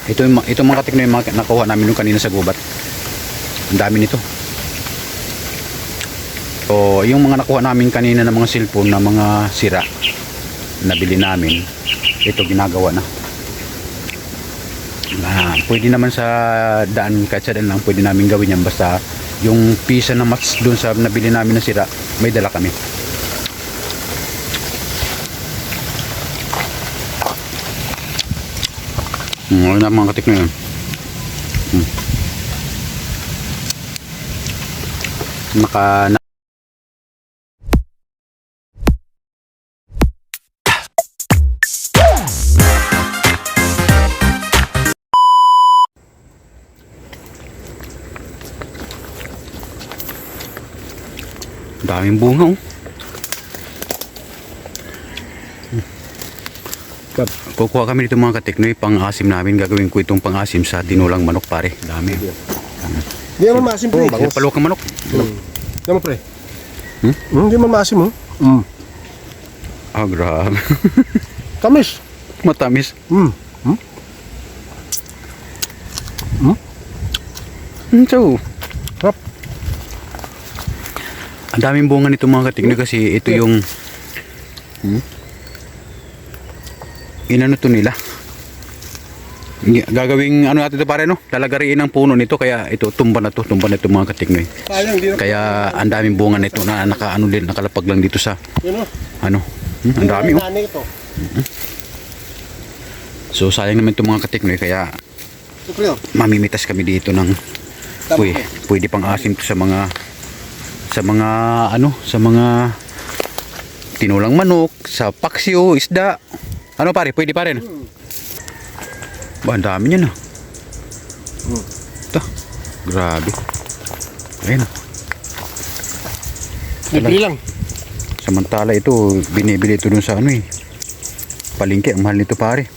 Ito mga katiknoy, mga nakuha namin nung kanina sa gubat. Ang dami nito. So, yung mga nakuha namin kanina ng mga cellphone na mga sira, nabili namin, ito ginagawa na. Pwede naman sa daan, kahit sa daan lang, pwede namin gawin yan. Basta yung pisa na match doon sa nabili namin na sira, may dala kami. Wala na mga katiknoy yan. Daming bunga oh. Kukuha kami dito mga katiknoy, pang-asim namin. Gagawin ko itong pang-asim sa tinulang manok pare. Dami. Hindi naman maasim pre. Paluwak ng manok. Hindi mo pre. Hindi naman maasim oh. Ah, grabe. Tamis. Matamis. So, Rap. ang daming bunga nito mga katiknoy kasi ito yung inano to nila. Gagawing ano natin ito pare no? Lalagariin ang puno nito kaya ito tumba na ito mga katiknoy. Kaya ang daming bunga nito na nakaano din, nakalapag lang dito sa ano. Ang dami oh. So sayang naman ito mga katiknoy kaya mamimitas kami dito ng pwede pang asim to sa mga tinulang manok, sa paksiw, isda. Ano pare, pwede pa rin. Ba, ang dami niyan ah. Ito, grabe. Ayan. Libre lang. Samantala ito, binibili ito dun sa ano eh. Palengke, ang mahal nito pare.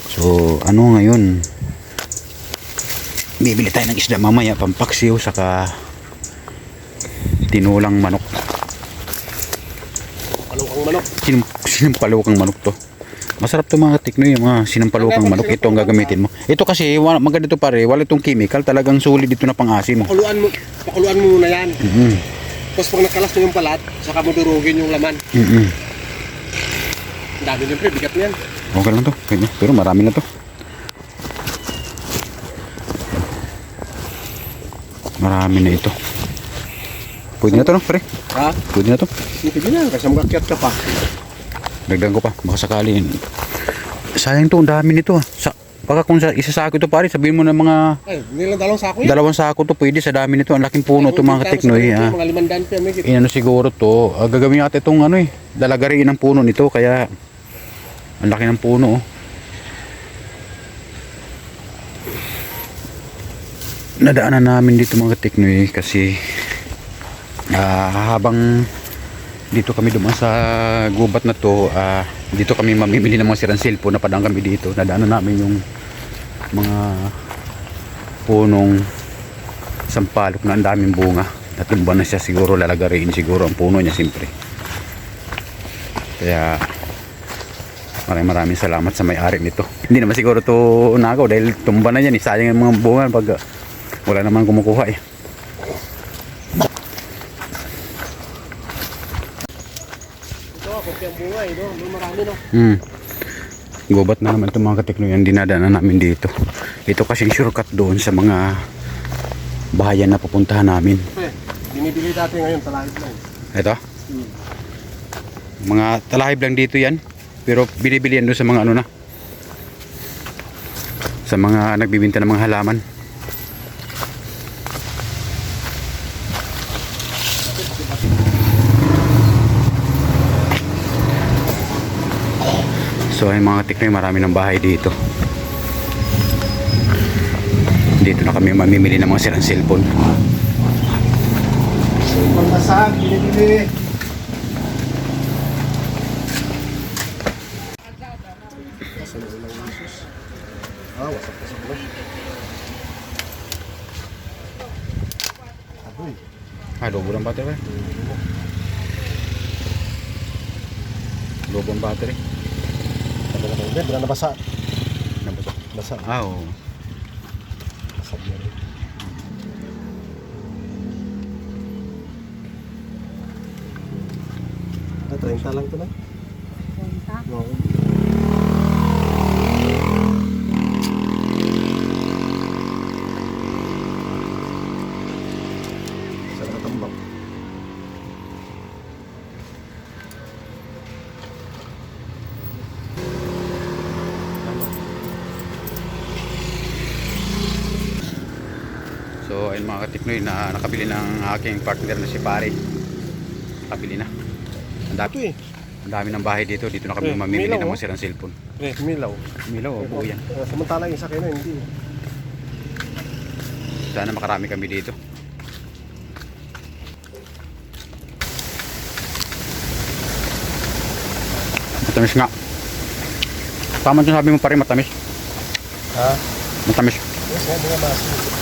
So, ano ngayon? Bibili tayo ng isda mamaya, pampaksiw, saka tinulang manok. Palukang manok. Sinampalukang manok to. Masarap to mga tiknoy, yung mga sinampalukang manok. Ito ang gagamitin mo. Ito kasi maganda to pare, wala itong chemical, talagang solid dito na pang-asim. Pakuluan mo muna yan. Tapos pag nakalas mo yung balat, saka mo durugin yung laman. Ang dami din pre, bigat niyan. Okay lang to, pero marami na to. Marami na ito. Pwede na to no, pre? Ha? Pwede na to. Pwede na, kasi magakyat ka pa. Dagdagan ko pa, baka sakali. Sayang to, ang dami nito ah. Baka kung isa sako ito pare, sabihin mo na mga Hindi lang dalawang sako yan. dalawang sako to, pwede sa dami nito. Ang laking puno to mga katiknoy. Mga 500 pa may Inano siguro to, gagawin natin itong ano eh, lalagariin ng puno nito, kaya ang laki ng puno oh. Nadaanan namin dito mga katiknoy kasi habang dito kami dumaan sa gubat na to, dito kami mamimili ng mga sirang cellphone, napadaan kami dito, nadaanan namin yung mga punong sampalok na ang daming bunga. Natumba na siya, siguro lalagariin siguro ang puno niya siyempre. Kaya maraming salamat sa may-ari nito. Hindi naman siguro to nagaw dahil tumba na yan eh. Sayang yung mga bunga pag wala naman kumukuha eh. Ang bunga eh, no? Marami no? Gubat na naman itong mga katiknoy ang dinadaanan namin dito. Ito kasing shortcut doon sa mga bahayan na pupuntahan namin. Binibili natin ngayon, talahib lang. Ito? Mga talahib lang dito yan. Pero binibili yan doon sa mga ano na, sa mga nagbibinta ng mga halaman. So ay mga katiknoy, marami ng bahay dito. Dito na kami mamimili ng mga sirang cellphone. Pagmasag, binibili. Wasak-wasak lang. Adoy. Lobo ng battery. Lobo ng battery. Hindi, nabasa. Nabasa. Basa. Ah, oo. Basag na rin. Ah, 30 lang ito na. Punta. Oo. Sa nakatambak. So ayun mga katiknoy, na nakabili ng aking partner na si Pare. Nakabili na. Ang dami, Ito eh. ang dami ng bahay dito. Dito na kami mamimili Milaw, ng oh. mga sirang cellphone. Milaw. Milaw, oh, buo yan. Samantala yung isa kayo na, hindi. Sana makarami kami dito. Matamis nga. Tama dyan sabi mo Pare, matamis. Ha? Matamis. Yes, hindi nga masin.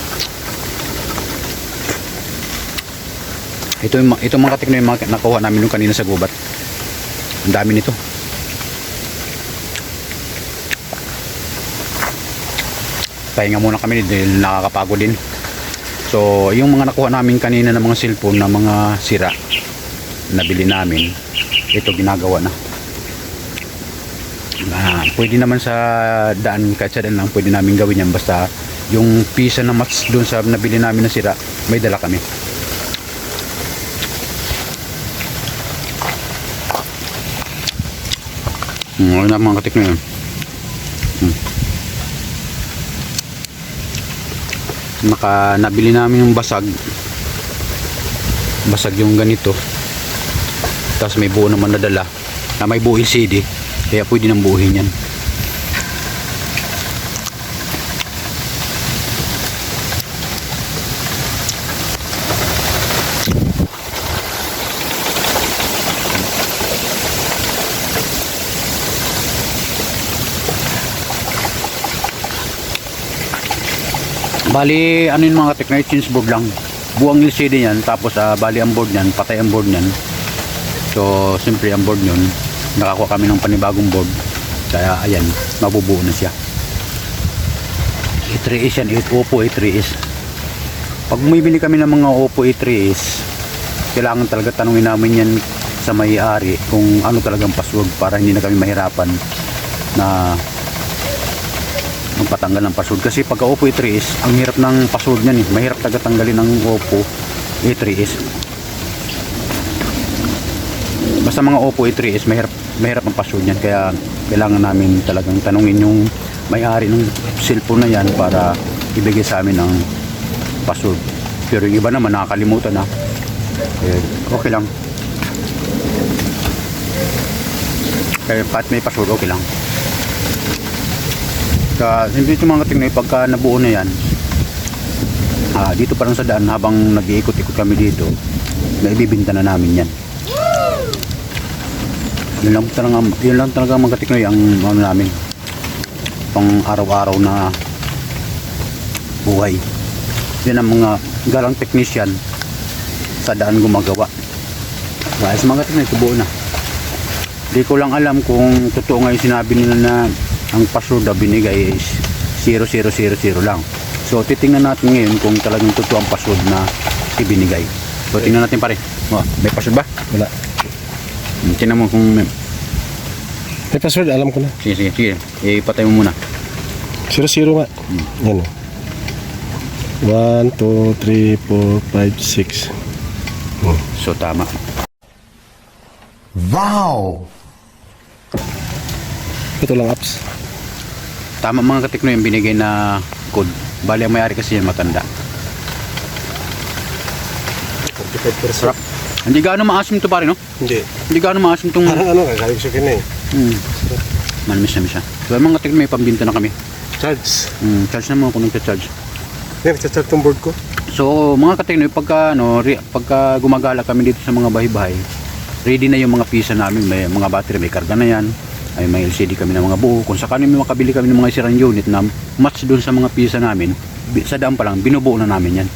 Ito mga katiknoy, yung mga nakuha namin nung kanina sa gubat. Ang dami nito. Pahinga muna kami dahil nakakapagod din. So yung mga nakuha namin kanina ng mga cellphone na mga sira, nabili namin, ito ginagawa na. Pwede naman sa daan, kahit sa daan lang pwede namin gawin yan, basta yung pisa na match doon sa nabili namin na sira, may dala kami. Okay na mga katik na yun. Nabili namin yung basag yung ganito, tapos may buo naman nadala na may buo LCD, kaya pwede nang buuhin yan. Bali, ano yung mga katik na change board lang. Buang LCD yan, tapos bali ang board niyan, patay ang board niyan. So, siyempre ang board yun, nakakuha kami ng panibagong board. Kaya, ayan, mabubuo na siya. A3S yan, Oppo A3S. Pag bumibili kami ng mga Oppo A3S, kailangan talaga tanungin namin yan sa may-ari kung ano talagang password para hindi na kami mahirapan na magpatanggal ng password. Kasi pagka Oppo A3S, ang hirap ng password niyan eh. Mahirap talaga tanggalin ng Oppo A3S. Basta mga Oppo A3S, mahirap ang password niyan. Kaya kailangan namin talagang tanungin yung may-ari ng cellphone na yan para ibigay sa amin ang password. Pero yung iba naman nakakalimutan na. Okay lang. Kaya pat may password, okay lang. Hindi ito mga katingin, pagka nabuo na yan, dito pa lang sa daan habang nag-iikot-ikot kami dito, naibibinta na namin yan. Yun lang talaga mga katingin ang ano namin, pang araw-araw na buhay. Yan ang mga galang technician sa daan gumagawa. Sa mga katingin, ito buo na. Di ko lang alam kung totoo nga yung sinabi nila na ang password na binigay is 0000 lang. So titingnan natin ngayon kung talagang totoo ang password na ibinigay. So tingnan natin pare. May password ba? Wala. Tingnan mo kung may password, alam ko na. Sige. Ipatay mo muna. 00 nga. Yan. 1, 2, 3, 4, 5, 6. So tama. Wow! Ito lang apps. Tama mga katikno yung binigay na code. Bali ang may-ari kasi yan matanda. 45%. Hindi gaano maasim to pare, no? Hindi. Hindi gaano maasim tong Parang ano, kakalig sa kanya eh. Manamis na siya. So mga katikno may pambinta na kami. Charge. Charge na mo kung nagcha-charge. Yan, charge tong board ko. So mga katikno pagka gumagala kami dito sa mga bahay-bahay, ready na yung mga pisa namin. May mga battery, may karga na yan. Ay may LCD kami ng mga buo. Kung sakali may makabili kami ng mga sirang unit na match doon sa mga pisa namin, sa daan pa lang binubuo na namin yan.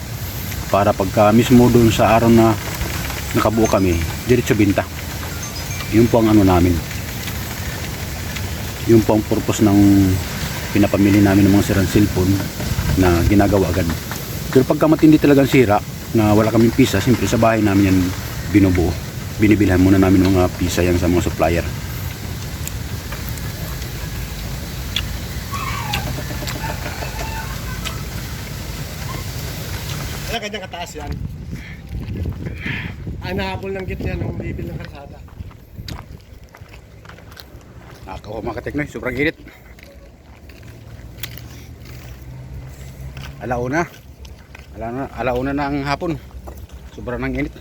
Para pagka mismo doon sa araw na nakabuo kami, diretso binta. Yun po ang ano namin. Yung pang purpose ng pinapamili namin ng mga sirang cellphone na ginagawa agad. Pero pagka matindi talagang sira na wala kaming pisa, siyempre sa bahay namin yan binubuo. Binibilhan muna namin ng mga pisa yan sa mga supplier. Kaya kanyang kataas yan. Ay, nahabol ng gitna ng bibil ng kalsada. Nakakawa mga kateknoy, sobrang init. Alauna na ang hapon. Sobrang nang init.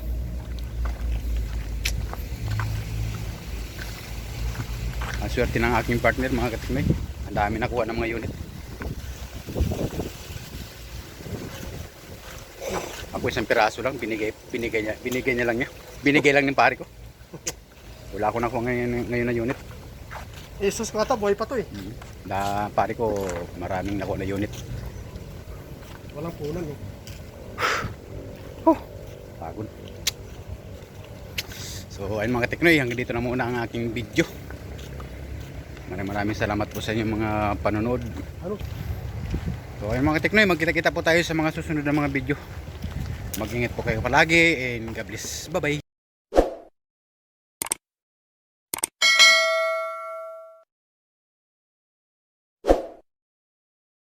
Ang swerte ng aking partner mga kateknoy. Ang dami nakuha ng mga unit. Ako isang piraso lang, binigay niya lang niya. Binigay lang ng pare ko. Wala ako nakuha ngayon na unit. Jesus ko ata, buhay pa to eh. Na pare ko maraming nakuha na unit. Walang punan eh. Pagod. So ayun mga teknoy, hanggang dito na muna ang aking video. Maraming salamat po sa inyong mga panonood. Ano? So ayun mga teknoy, magkita-kita po tayo sa mga susunod na mga video. Mag-ingat po kayo palagi and God bless. Bye bye.